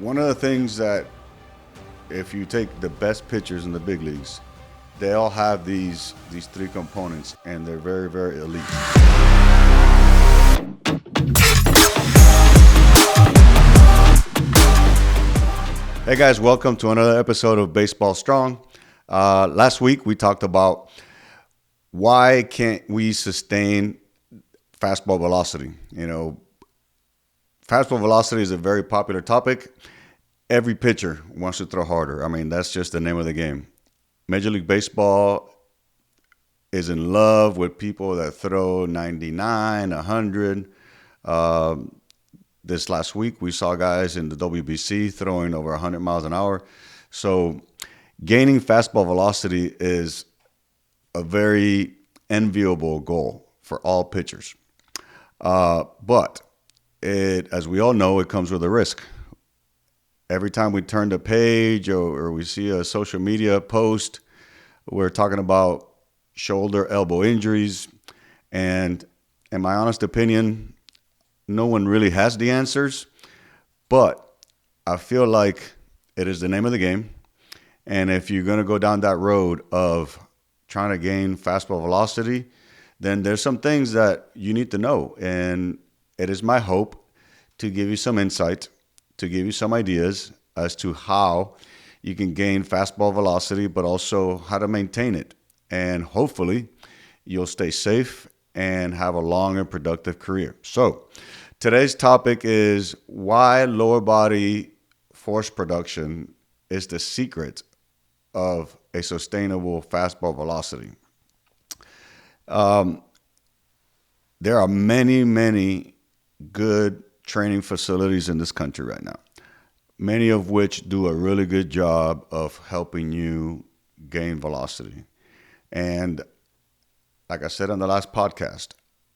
One of the things that, if you take the best pitchers in the big leagues, they all have these three components, and they're very, very elite. Hey guys, welcome to another episode of Baseball Strong. Last week we talked about why can't we sustain fastball velocity. Fastball velocity is a very popular topic. Every pitcher wants to throw harder. I mean, that's just the name of the game. Major League Baseball is in love with people that throw 99, 100. This last week, we saw guys in the WBC throwing over 100 miles an hour. So gaining fastball velocity is a very enviable goal for all pitchers. But as we all know, it comes with a risk. Every time we turn the page or we see a social media post, we're talking about shoulder, elbow injuries. And in my honest opinion, no one really has the answers. But I feel like it is the name of the game. And if you're going to go down that road of trying to gain fastball velocity, then there's some things that you need to know. And it is my hope to give you some insight, to give you some ideas as to how you can gain fastball velocity, but also how to maintain it. And hopefully you'll stay safe and have a long and productive career. So today's topic is why lower body force production is the secret of a sustainable fastball velocity. There are many, many good training facilities in this country right now, many of which do a really good job of helping you gain velocity. And like I said on the last podcast,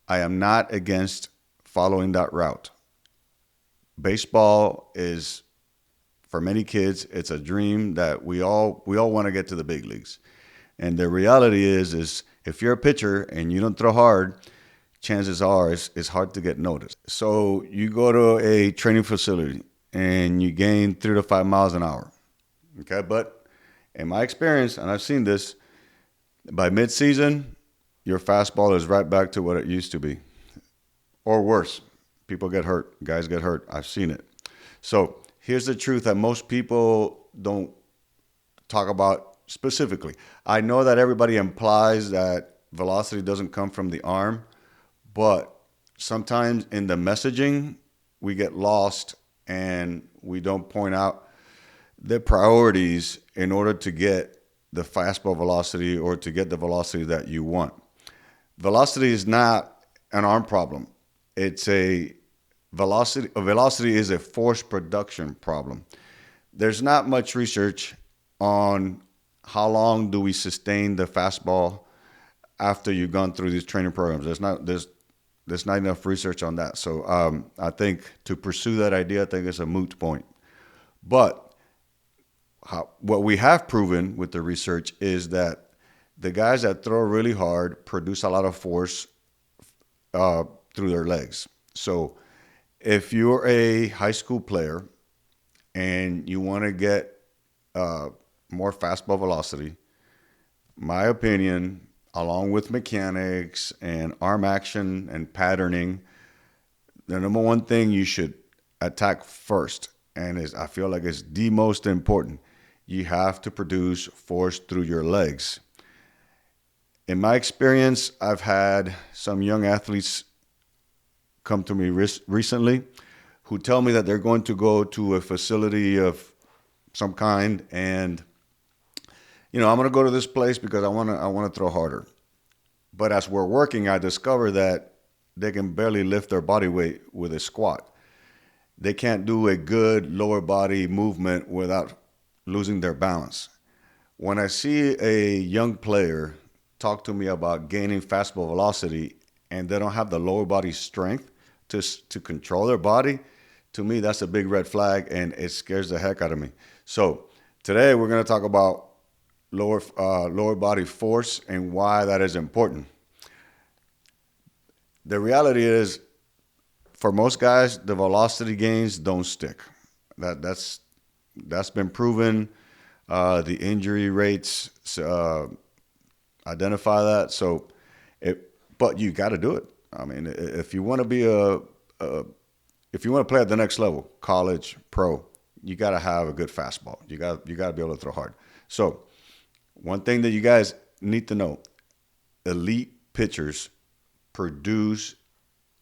I am not against following that route. Baseball is, for many kids, it's a dream that we all want to get to the big leagues. And the reality is if you're a pitcher and you don't throw hard, chances are it's hard to get noticed. So you go to a training facility and you gain 3 to 5 miles an hour. Okay, but in my experience, and I've seen this, by mid-season, your fastball is right back to what it used to be. Or worse, people get hurt, guys get hurt. I've seen it. So here's the truth that most people don't talk about specifically. I know that everybody implies that velocity doesn't come from the arm, but sometimes in the messaging, we get lost and we don't point out the priorities in order to get the fastball velocity or to get the velocity that you want. Velocity is not an arm problem. It's a velocity. Velocity is a force production problem. There's not much research on how long do we sustain the fastball after you've gone through these training programs. There's not enough research on that. So I think to pursue that idea, I think it's a moot point. But what we have proven with the research is that the guys that throw really hard produce a lot of force through their legs. So if you're a high school player and you want to get more fastball velocity, my opinion, along with mechanics and arm action and patterning, the number one thing you should attack first, and I feel like it's the most important, you have to produce force through your legs. In my experience, I've had some young athletes come to me recently who tell me that they're going to go to a facility of some kind and I'm going to go to this place because I want to throw harder. But as we're working, I discover that they can barely lift their body weight with a squat. They can't do a good lower body movement without losing their balance. When I see a young player talk to me about gaining fastball velocity and they don't have the lower body strength to control their body, to me, that's a big red flag and it scares the heck out of me. So today we're going to talk about lower body force and why that is important. The reality is, for most guys, the velocity gains don't stick. That's been proven. The injury rates identify that. So, but you got to do it. I mean, if you want to be if you want to play at the next level, college, pro, you got to have a good fastball. You got to be able to throw hard. So, one thing that you guys need to know: elite pitchers produce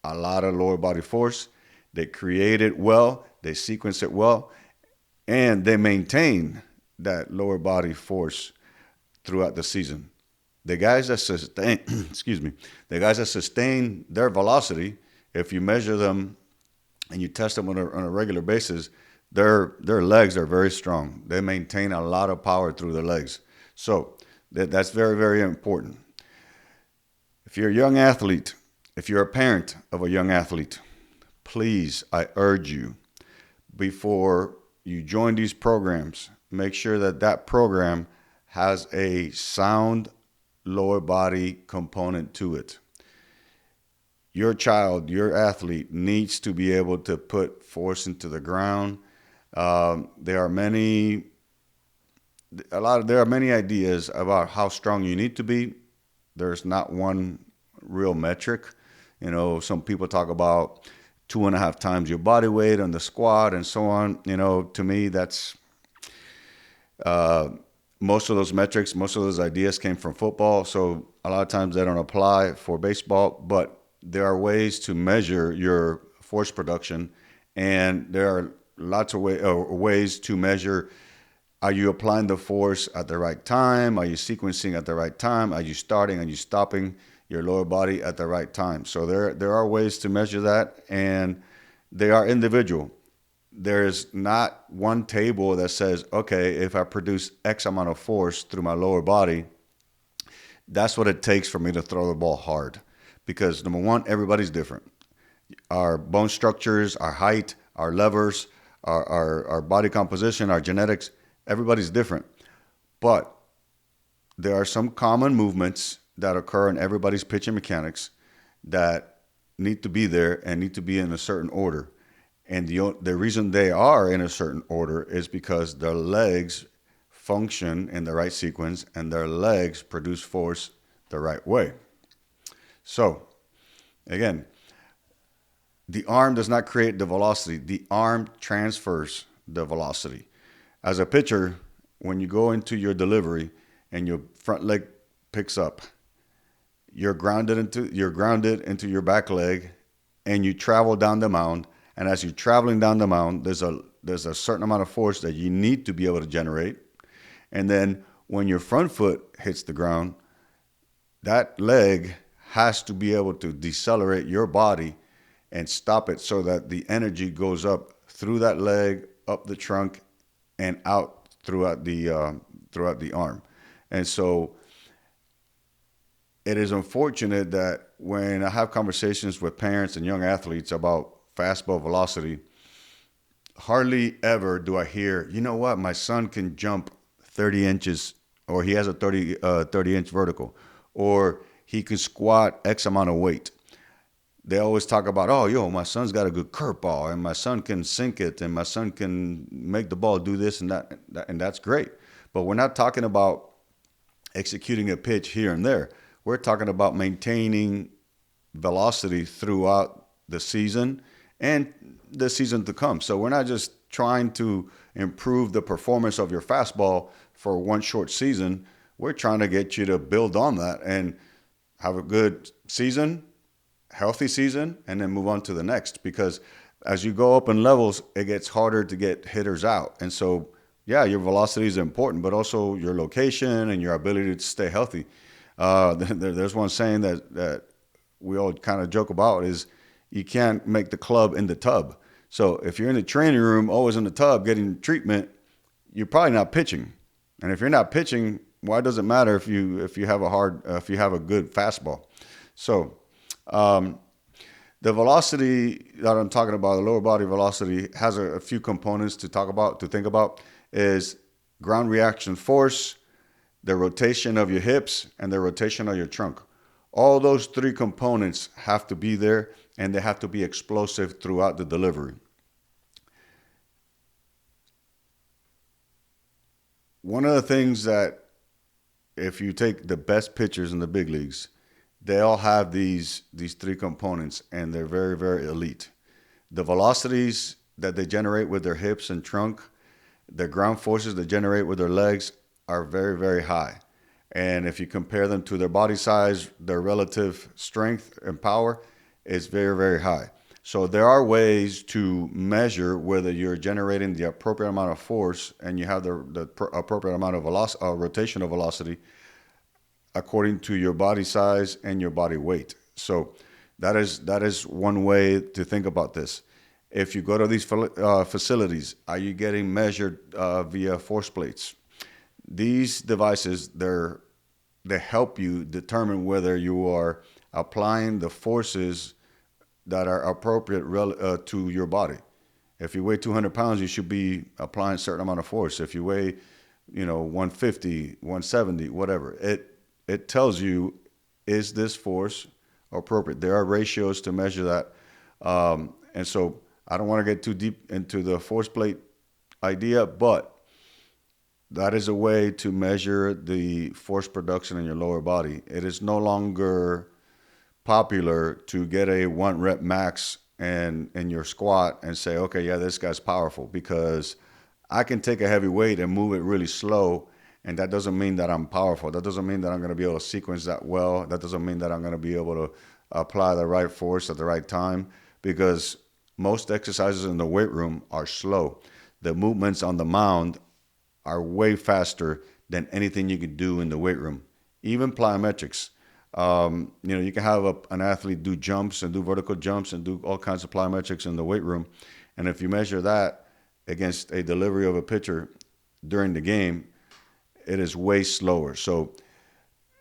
a lot of lower body force. They create it well. They sequence it well, and they maintain that lower body force throughout the season. The guys that sustain, excuse me, the guys that sustain their velocity, if you measure them and you test them on a regular basis, their legs are very strong. They maintain a lot of power through their legs. So that's very, very important. If you're a young athlete, if you're a parent of a young athlete, please, I urge you, before you join these programs, make sure that that program has a sound lower body component to it. Your child, your athlete needs to be able to put force into the ground. There are many ideas about how strong you need to be. There's not one real metric. Some people talk about 2.5 times your body weight on the squat and so on. To me, that's most of those metrics, most of those ideas came from football. So a lot of times they don't apply for baseball, but there are ways to measure your force production. And there are lots of ways to measure, are you applying the force at the right time? Are you sequencing at the right time? Are you starting? Are you stopping your lower body at the right time? So there are ways to measure that, and they are individual. There's not one table that says, okay, if I produce X amount of force through my lower body, that's what it takes for me to throw the ball hard. Because number one, everybody's different. Our bone structures, our height, our levers, our body composition, our genetics, everybody's different. But there are some common movements that occur in everybody's pitching mechanics that need to be there and need to be in a certain order. And the reason they are in a certain order is because their legs function in the right sequence and their legs produce force the right way. So, again, the arm does not create the velocity. The arm transfers the velocity. As a pitcher, when you go into your delivery and your front leg picks up, you're grounded into your back leg, and you travel down the mound. And as you're traveling down the mound, there's a certain amount of force that you need to be able to generate. And then when your front foot hits the ground, that leg has to be able to decelerate your body and stop it so that the energy goes up through that leg, up the trunk, and out throughout the arm. And so it is unfortunate that when I have conversations with parents and young athletes about fastball velocity, hardly ever do I hear, you know what, my son can jump 30 inches, or he has a 30-inch vertical, or he can squat X amount of weight. They always talk about, my son's got a good curveball, and my son can sink it, and my son can make the ball do this and that, and that's great. But we're not talking about executing a pitch here and there. We're talking about maintaining velocity throughout the season and the season to come. So we're not just trying to improve the performance of your fastball for one short season. We're trying to get you to build on that and have a good season, healthy season, and then move on to the next. Because as you go up in levels, it gets harder to get hitters out. And so, yeah, your velocity is important, but also your location and your ability to stay healthy. There's one saying that we all kind of joke about is you can't make the club in the tub. So if you're in the training room, always in the tub getting treatment, you're probably not pitching. And if you're not pitching, why does it matter if you have a good fastball? So the velocity that I'm talking about, the lower body velocity, has a few components to think about. Is ground reaction force, the rotation of your hips, and the rotation of your trunk. All those three components have to be there, and they have to be explosive throughout the delivery. One of the things that, if you take the best pitchers in the big leagues, they all have these three components, and they're very, very elite. The velocities that they generate with their hips and trunk, the ground forces they generate with their legs are very, very high. And if you compare them to their body size, their relative strength and power is very, very high. So there are ways to measure whether you're generating the appropriate amount of force and you have the appropriate amount of rotational velocity according to your body size and your body weight. So that is one way to think about this. If you go to these facilities, are you getting measured via force plates? These devices, they help you determine whether you are applying the forces that are appropriate to your body. If you weigh 200 pounds, you should be applying a certain amount of force. If you weigh, 150, 170, whatever, it tells you, is this force appropriate? There are ratios to measure that. And so I don't want to get too deep into the force plate idea, but that is a way to measure the force production in your lower body. It is no longer popular to get a 1 rep max and in your squat and say, okay, yeah, this guy's powerful, because I can take a heavy weight and move it really slow, and that doesn't mean that I'm powerful. That doesn't mean that I'm going to be able to sequence that well. That doesn't mean that I'm going to be able to apply the right force at the right time, because most exercises in the weight room are slow. The movements on the mound are way faster than anything you could do in the weight room. Even plyometrics. You can have an athlete do jumps and do vertical jumps and do all kinds of plyometrics in the weight room. And if you measure that against a delivery of a pitcher during the game, it is way slower. So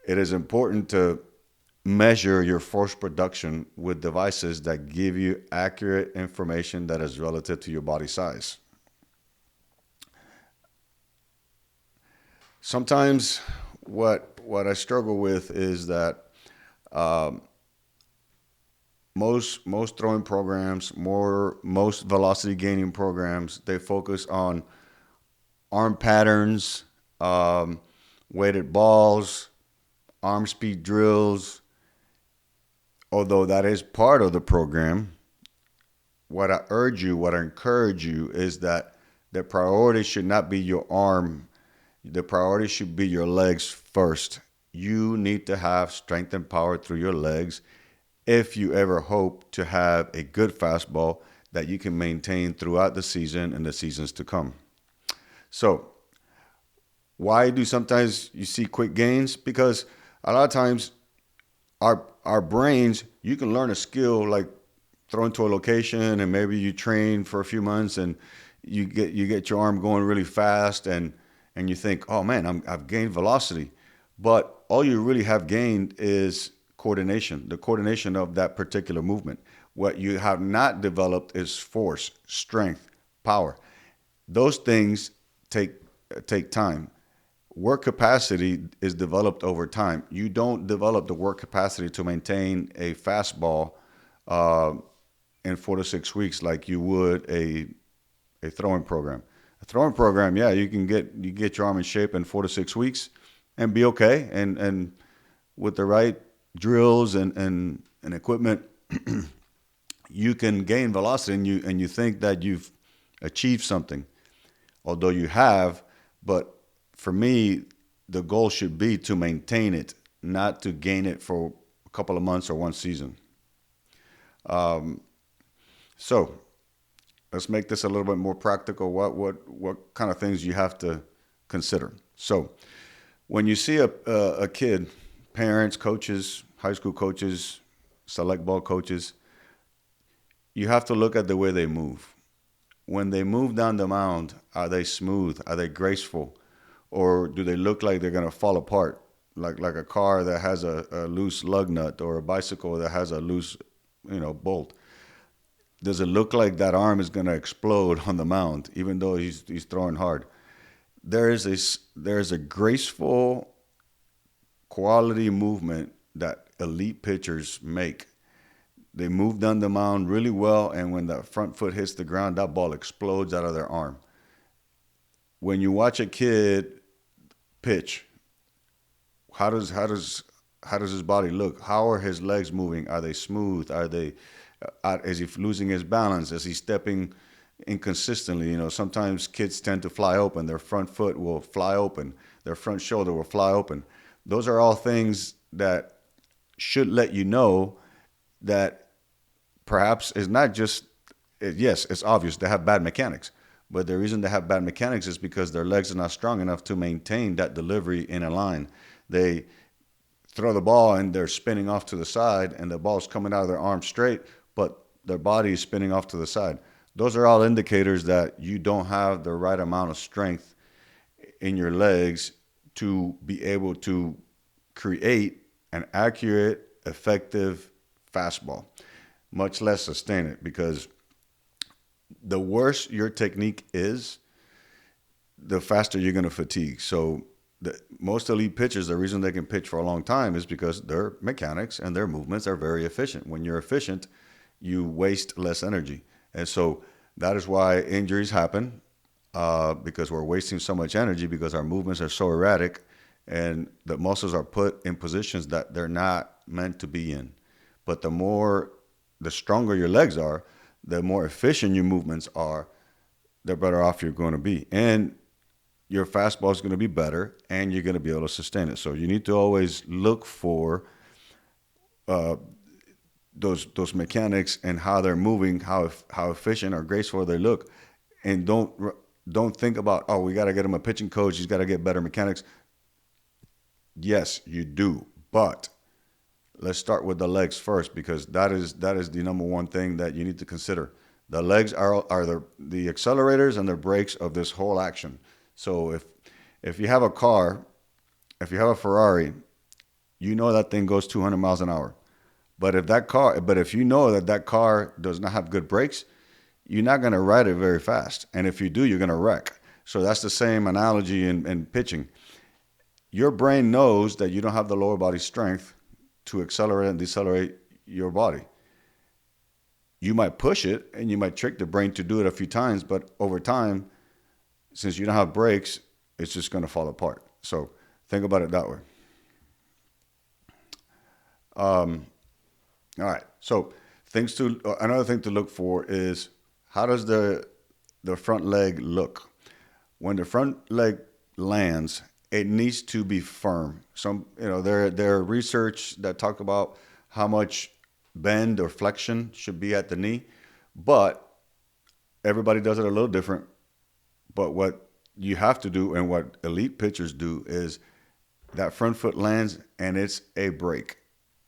it is important to measure your force production with devices that give you accurate information that is relative to your body size. Sometimes what I struggle with is that most throwing programs, most velocity gaining programs, they focus on arm patterns, weighted balls, arm speed drills. Although that is part of the program, what I encourage you is that the priority should not be your arm. The priority should be your legs first. You need to have strength and power through your legs if you ever hope to have a good fastball that you can maintain throughout the season and the seasons to come. So, why do sometimes you see quick gains? Because a lot of times our brains, you can learn a skill like thrown to a location, and maybe you train for a few months and you get your arm going really fast, and you think, oh man, I've gained velocity. But all you really have gained is coordination, the coordination of that particular movement. What you have not developed is force, strength, power. Those things take time. Work capacity is developed over time. You don't develop the work capacity to maintain a fastball in 4 to 6 weeks like you would a throwing program. A throwing program, yeah, you get your arm in shape in 4 to 6 weeks and be okay. And with the right drills and equipment, you can gain velocity, and you think that you've achieved something, although you have. But for me, the goal should be to maintain it, not to gain it for a couple of months or one season. So let's make this a little bit more practical. What kind of things you have to consider? So when you see a kid, parents, coaches, high school coaches, select ball coaches, you have to look at the way they move. When they move down the mound, are they smooth? Are they graceful? Or do they look like they're going to fall apart? Like a car that has a loose lug nut, or a bicycle that has a loose, bolt. Does it look like that arm is going to explode on the mound, even though he's throwing hard? There is a graceful quality movement that elite pitchers make. They move down the mound really well, and when that front foot hits the ground, that ball explodes out of their arm. When you watch a kid pitch, how does his body look? How are his legs moving? Are they smooth? Are they is he losing his balance? Is he stepping inconsistently? You know, sometimes kids tend to fly open. Their front foot will fly open. Their front shoulder will fly open. Those are all things that should let you know that perhaps it's not just, yes, it's obvious they have bad mechanics, but the reason they have bad mechanics is because their legs are not strong enough to maintain that delivery in a line. They throw the ball and they're spinning off to the side and the ball's coming out of their arm straight, but their body is spinning off to the side. Those are all indicators that you don't have the right amount of strength in your legs to be able to create an accurate, effective fastball, much less sustain it. Because the worse your technique is, the faster you're going to fatigue. So most elite pitchers, the reason they can pitch for a long time is because their mechanics and their movements are very efficient. When you're efficient, you waste less energy. And so that is why injuries happen, because we're wasting so much energy because our movements are so erratic and the muscles are put in positions that they're not meant to be in. But the stronger your legs are, the more efficient your movements are, the better off you're going to be. And your fastball is going to be better and you're going to be able to sustain it. So you need to always look for those mechanics and how they're moving, how efficient or graceful they look. And don't think about, oh, we got to get him a pitching coach, he's got to get better mechanics. Yes, you do. But let's start with the legs first, because that is the number one thing that you need to consider. The legs are the accelerators and the brakes of this whole action. So if you have a car, if you have a Ferrari, you know that thing goes 200 miles an hour. But if you know that car does not have good brakes, you're not going to ride it very fast. And if you do, you're going to wreck. So that's the same analogy in pitching. Your brain knows that you don't have the lower body strength to accelerate and decelerate your body. You might push it and you might trick the brain to do it a few times, but over time, since you don't have brakes, it's just going to fall apart. So think about it that way. All right. So another thing to look for is, how does the front leg look? When the front leg lands, it needs to be firm. There are research that talk about how much bend or flexion should be at the knee, but everybody does it a little different. But what you have to do, and what elite pitchers do, is that front foot lands and it's a break.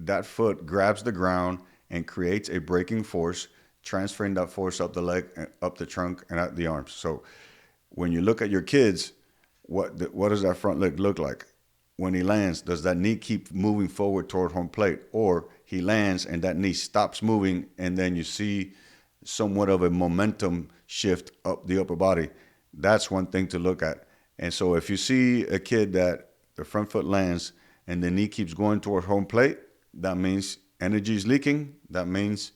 That foot grabs the ground and creates a braking force, transferring that force up the leg, up the trunk, and out the arms. So when you look at your kids, what does that front leg look like? When he lands, does that knee keep moving forward toward home plate? Or he lands and that knee stops moving and then you see somewhat of a momentum shift up the upper body? That's one thing to look at. And so if you see a kid that the front foot lands and the knee keeps going toward home plate, that means energy is leaking. That means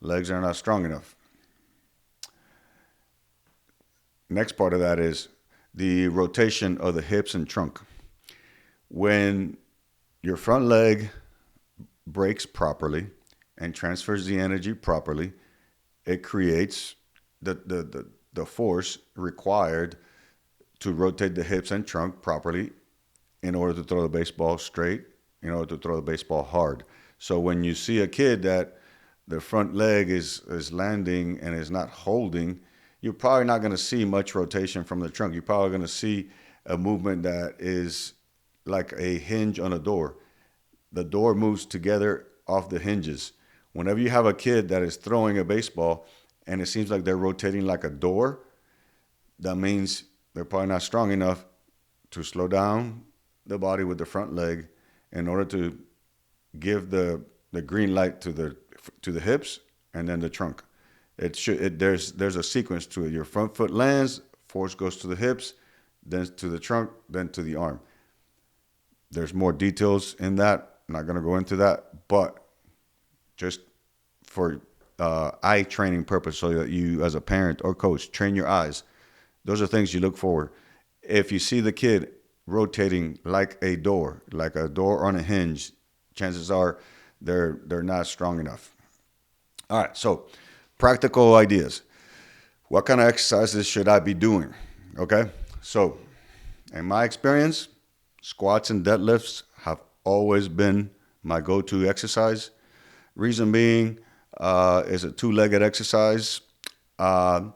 legs are not strong enough. Next part of that is the rotation of the hips and trunk. When your front leg breaks properly and transfers the energy properly, it creates the force required to rotate the hips and trunk properly in order to throw the baseball straight, in order to throw the baseball hard. So when you see a kid that the front leg is landing and is not holding, you're probably not going to see much rotation from the trunk. You're probably going to see a movement that is like a hinge on a door. The door moves together off the hinges. Whenever you have a kid that is throwing a baseball and it seems like they're rotating like a door, that means they're probably not strong enough to slow down the body with the front leg in order to give the green light to the hips and then the trunk. There's a sequence to it. Your front foot lands, force goes to the hips, then to the trunk, then to the arm. There's more details in that. I'm not going to go into that, but just for eye training purpose, so that you as a parent or coach train your eyes. Those are things you look for. If you see the kid rotating like a door on a hinge, chances are they're not strong enough. All right, so practical ideas. What kind of exercises should I be doing? Okay, so in my experience, squats and deadlifts have always been my go-to exercise. Reason being, is a two-legged exercise. Uh,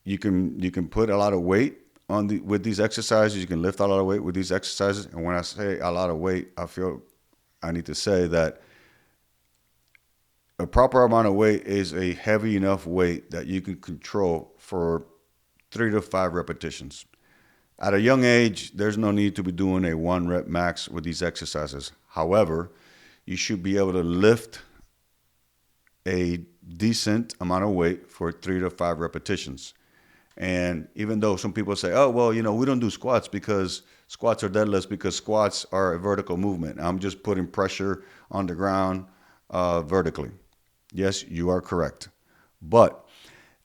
you can put a lot of weight on the with these exercises. You can lift a lot of weight with these exercises. And when I say a lot of weight, I feel I need to say that a proper amount of weight is a heavy enough weight that you can control for 3 to 5 repetitions. At a young age, there's no need to be doing a 1 rep max with these exercises. However, you should be able to lift a decent amount of weight for 3 to 5 repetitions. And even though some people say, oh, well, we don't do squats because squats or deadlifts because squats are a vertical movement. I'm just putting pressure on the ground vertically. Yes, you are correct. But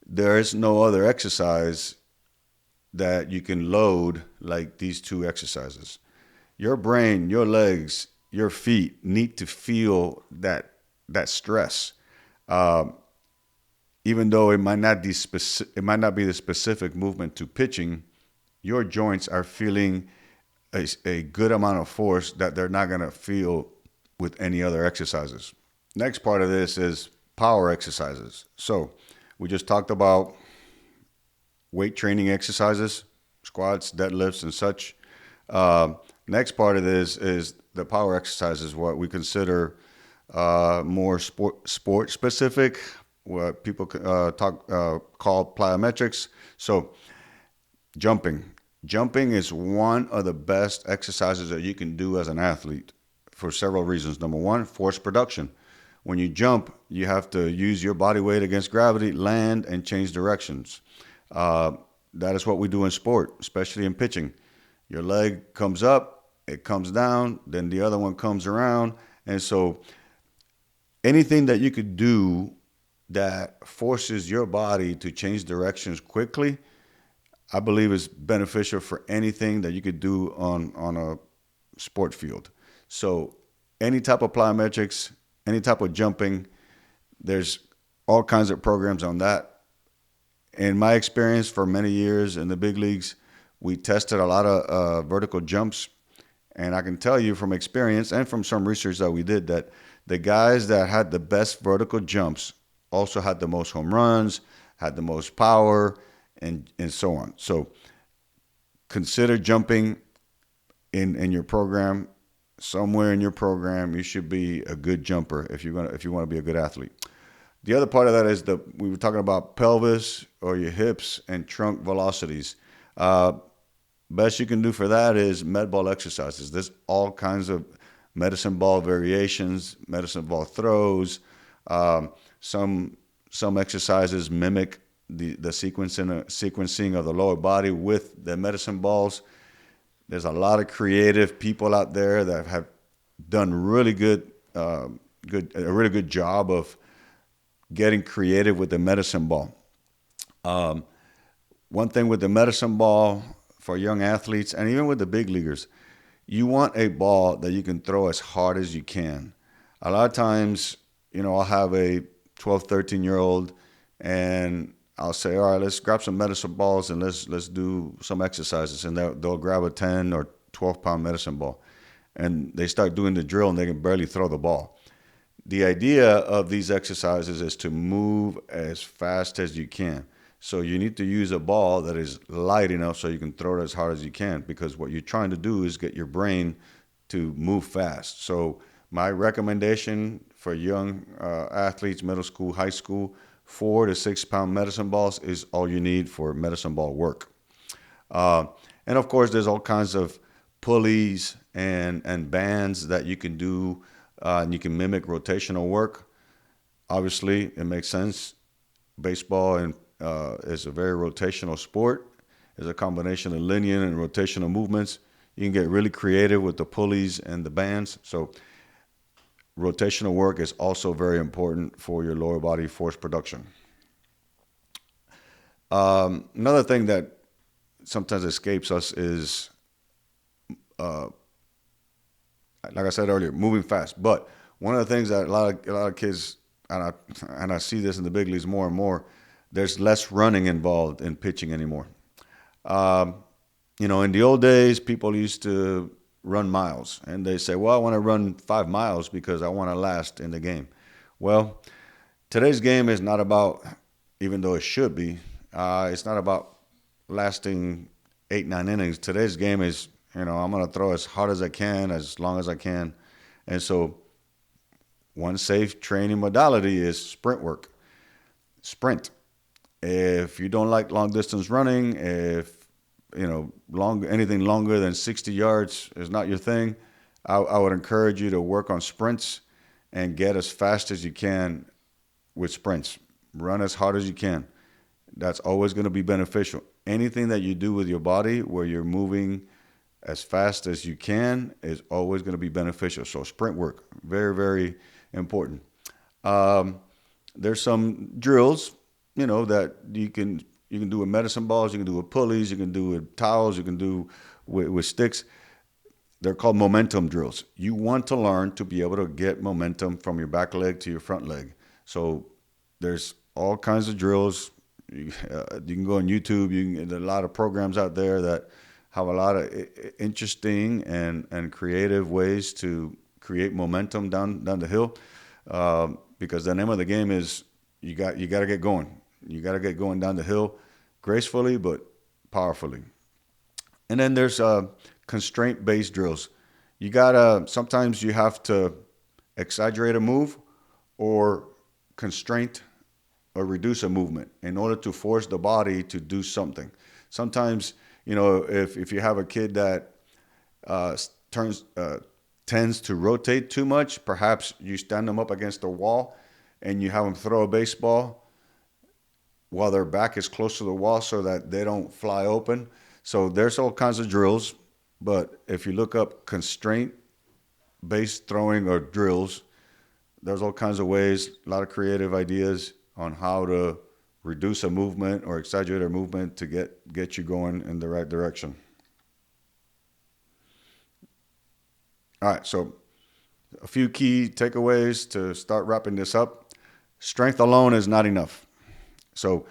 there is no other exercise that you can load like these two exercises. Your brain, your legs, your feet need to feel that stress. Uh, Even though it might not be the specific movement to pitching, your joints are feeling a good amount of force that they're not going to feel with any other exercises. Next part of this is power exercises. So we just talked about weight training exercises, squats, deadlifts, and such. Uh, Next part of this is the power exercises, what we consider more sport specific, what people call plyometrics. So jumping. Jumping is one of the best exercises that you can do as an athlete for several reasons. Number one, force production. When you jump, you have to use your body weight against gravity, land, and change directions. Uh, that is what we do in sport, especially in pitching. Your leg comes up, it comes down, then the other one comes around. And so anything that you could do that forces your body to change directions quickly, I believe is beneficial for anything that you could do on a sport field. So any type of plyometrics, any type of jumping, there's all kinds of programs on that. In my experience for many years in the big leagues, we tested a lot of vertical jumps. And I can tell you from experience and from some research that we did that the guys that had the best vertical jumps also had the most home runs, had the most power, and so on. So consider jumping in your program. Somewhere in your program, you should be a good jumper if you want to be a good athlete. The other part of that is we were talking about pelvis or your hips and trunk velocities. Best you can do for that is med ball exercises. There's all kinds of medicine ball variations, medicine ball throws. Some exercises mimic the sequencing of the lower body with the medicine balls. There's a lot of creative people out there that have done a really good job of getting creative with the medicine ball. One thing with the medicine ball for young athletes and even with the big leaguers, you want a ball that you can throw as hard as you can. A lot of times, I'll have a 12, 13-year-old and I'll say, all right, let's grab some medicine balls and let's do some exercises. And they'll grab a 10 or 12-pound medicine ball. And they start doing the drill and they can barely throw the ball. The idea of these exercises is to move as fast as you can. So you need to use a ball that is light enough so you can throw it as hard as you can, because what you're trying to do is get your brain to move fast. So my recommendation for young athletes, middle school, high school, 4 to 6 pound medicine balls is all you need for medicine ball work. And of course, there's all kinds of pulleys and bands that you can do, and you can mimic rotational work. Obviously, it makes sense. Baseball is a very rotational sport. It's a combination of linear and rotational movements. You can get really creative with the pulleys and the bands. So rotational work is also very important for your lower body force production. Another thing that sometimes escapes us is like I said earlier, moving fast. But one of the things that a lot of kids, and I see this in the big leagues more and more, there's less running involved in pitching anymore. Um, in the old days, people used to run miles, and they say, "Well, I want to run 5 miles because I want to last in the game." Well, today's game is not about, even though it should be, it's not about lasting 8, 9 innings. Today's game is, I'm going to throw as hard as I can, as long as I can. And so, one safe training modality is sprint work. Sprint. If you don't like long distance running, if anything longer than 60 yards is not your thing, I would encourage you to work on sprints and get as fast as you can with sprints. Run as hard as you can. That's always going to be beneficial. Anything that you do with your body where you're moving as fast as you can is always going to be beneficial. So sprint work, very, very important. Um, there's some drills, that you can do with medicine balls, you can do with pulleys, you can do with towels, you can do with sticks. They're called momentum drills. You want to learn to be able to get momentum from your back leg to your front leg. So there's all kinds of drills. You can go on YouTube. There are a lot of programs out there that have a lot of interesting and creative ways to create momentum down the hill. Because the name of the game is you got to get going. You got to get going down the hill gracefully but powerfully. And then there's constraint-based drills. Sometimes you have to exaggerate a move or constraint or reduce a movement in order to force the body to do something. Sometimes, if you have a kid that uh, turns tends to rotate too much, perhaps you stand them up against a wall and you have them throw a baseball while their back is close to the wall so that they don't fly open. So there's all kinds of drills, but if you look up constraint based throwing or drills, there's all kinds of ways, a lot of creative ideas on how to reduce a movement or exaggerate a movement to get you going in the right direction. All right, so a few key takeaways to start wrapping this up. Strength alone is not enough. So,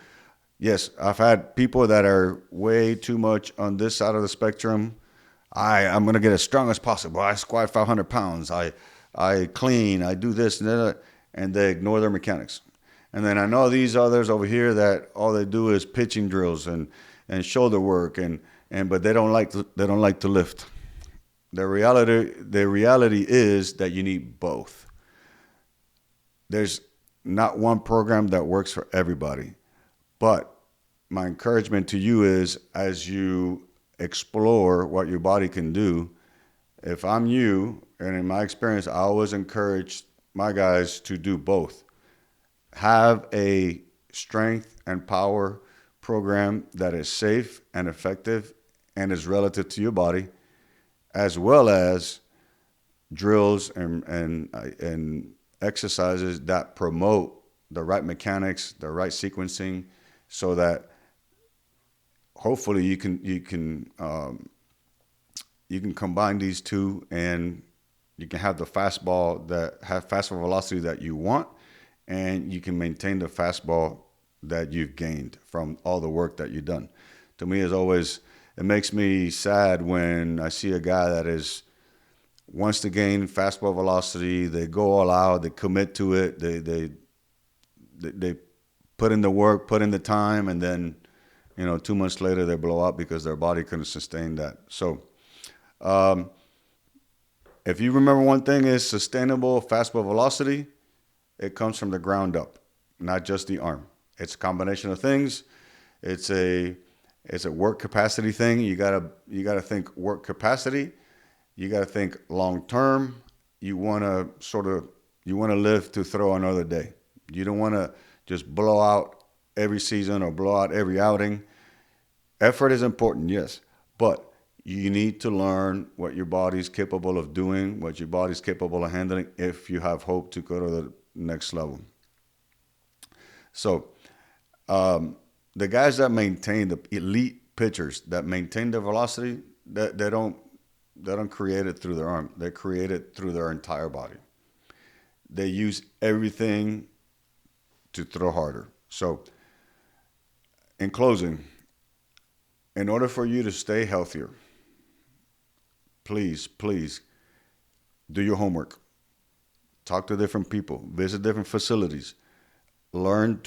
yes, I've had people that are way too much on this side of the spectrum. I'm going to get as strong as possible. I squat 500 pounds. I clean. I do this and that, and they ignore their mechanics. And then I know these others over here that all they do is pitching drills and shoulder work but they don't like to lift. The reality is that you need both. There's not one program that works for everybody. But my encouragement to you is, as you explore what your body can do, if I'm you, and in my experience, I always encourage my guys to do both. Have a strength and power program that is safe and effective and is relative to your body, as well as drills and exercises that promote the right mechanics, the right sequencing, so that hopefully you can combine these two and you can have the fastball that have fastball velocity that you want, and you can maintain the fastball that you've gained from all the work that you've done. To me, it makes me sad when I see a guy that wants to gain fastball velocity. They go all out. They commit to it. They put in the work, put in the time, and then 2 months later they blow up because their body couldn't sustain that. So if you remember, one thing is sustainable fastball velocity. It comes from the ground up, not just the arm. It's a combination of things. It's a work capacity thing. You gotta think work capacity. You gotta think long term. You wanna live to throw another day. You don't wanna just blow out every season or blow out every outing. Effort is important, yes, but you need to learn what your body's capable of doing, what your body's capable of handling if you have hope to go to the next level. So the guys that maintain, the elite pitchers that maintain their velocity, they don't They don't create it through their arm. They create it through their entire body. They use everything to throw harder. So, in closing, in order for you to stay healthier, please do your homework. Talk to different people. Visit different facilities. Learn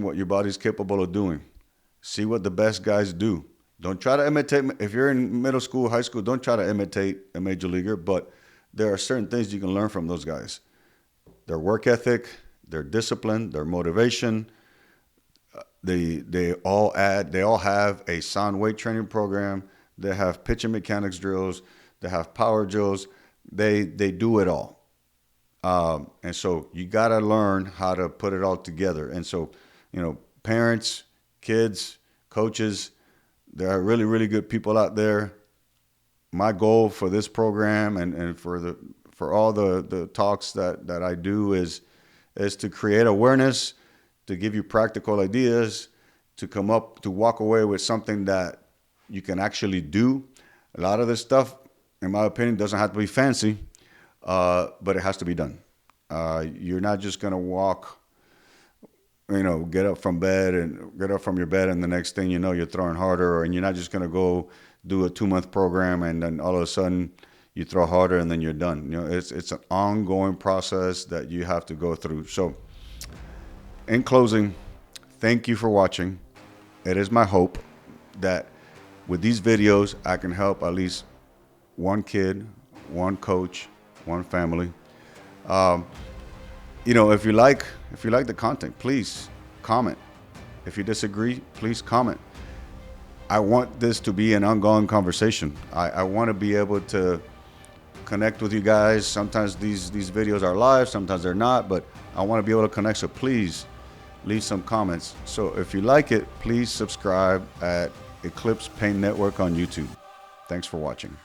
what your body's capable of doing. See what the best guys do. Don't try to imitate. If you're in middle school, high school, don't try to imitate a major leaguer. But there are certain things you can learn from those guys. Their work ethic, their discipline, their motivation. They all have a sound weight training program. They have pitching mechanics drills. They have power drills. They do it all. And so you got to learn how to put it all together. And so, parents, kids, coaches, there are really, really good people out there. My goal for this program and for all the talks that I do is to create awareness, to give you practical ideas, to walk away with something that you can actually do. A lot of this stuff, in my opinion, doesn't have to be fancy, but it has to be done. You're not just going to walk, get up from your bed and the next thing you know, you're throwing harder, and you're not just going to go do a 2-month program and then all of a sudden you throw harder and then you're done. It's an ongoing process that you have to go through. So in closing, thank you for watching. It is my hope that with these videos, I can help at least one kid, one coach, one family. If you like the content, please comment. If you disagree, please comment. I want this to be an ongoing conversation. I want to be able to connect with you guys. Sometimes these videos are live, sometimes they're not, but I want to be able to connect. So please leave some comments. So if you like it, please subscribe at Eclipse Pain Network on YouTube. Thanks for watching.